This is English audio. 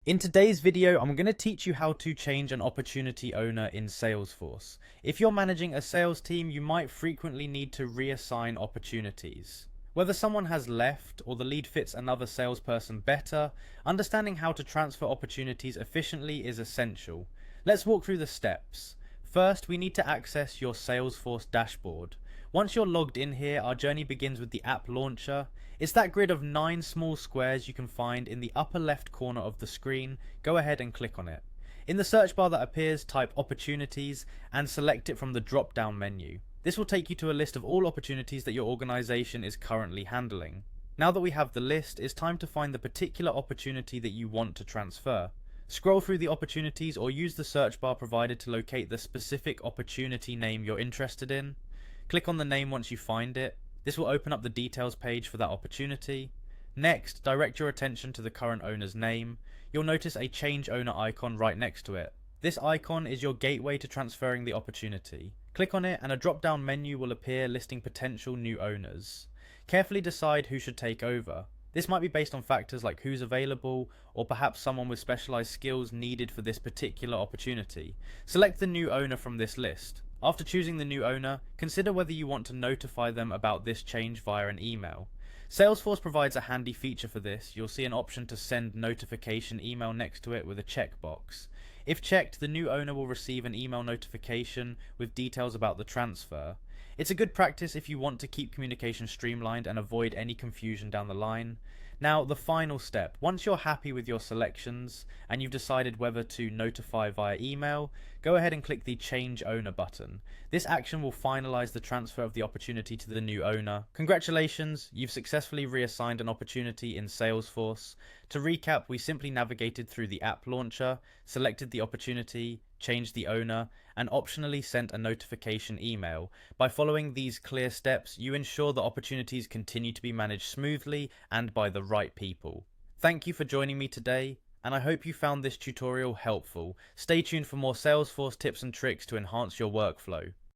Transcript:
In today's video, I'm going to teach you how to change an opportunity owner in Salesforce. If you're managing a sales team, you might frequently need to reassign opportunities. Whether someone has left or the lead fits another salesperson better, understanding how to transfer opportunities efficiently is essential. Let's walk through the steps. First, we need to access your Salesforce dashboard. Once you're logged in here, our journey begins with the app launcher. It's that grid of 9 small squares you can find in the upper left corner of the screen. Go ahead and click on it. In the search bar that appears, type opportunities and select it from the drop down menu. This will take you to a list of all opportunities that your organization is currently handling. Now that we have the list, it's time to find the particular opportunity that you want to transfer. Scroll through the opportunities or use the search bar provided to locate the specific opportunity name you're interested in. Click on the name once you find it. This will open up the details page for that opportunity. Next, direct your attention to the current owner's name. You'll notice a change owner icon right next to it. This icon is your gateway to transferring the opportunity. Click on it and a drop-down menu will appear listing potential new owners. Carefully decide who should take over. This might be based on factors like who's available or perhaps someone with specialized skills needed for this particular opportunity. Select the new owner from this list. After choosing the new owner, consider whether you want to notify them about this change via an email. Salesforce provides a handy feature for this. You'll see an option to send notification email next to it with a checkbox. If checked, the new owner will receive an email notification with details about the transfer. It's a good practice if you want to keep communication streamlined and avoid any confusion down the line. Now, the final step. Once you're happy with your selections and you've decided whether to notify via email, go ahead and click the Change Owner button. This action will finalize the transfer of the opportunity to the new owner. Congratulations, you've successfully reassigned an opportunity in Salesforce. To recap, we simply navigated through the app launcher, selected the opportunity, changed the owner, and optionally sent a notification email. By following these clear steps, you ensure that opportunities continue to be managed smoothly and by the right people. Thank you for joining me today, and I hope you found this tutorial helpful. Stay tuned for more Salesforce tips and tricks to enhance your workflow.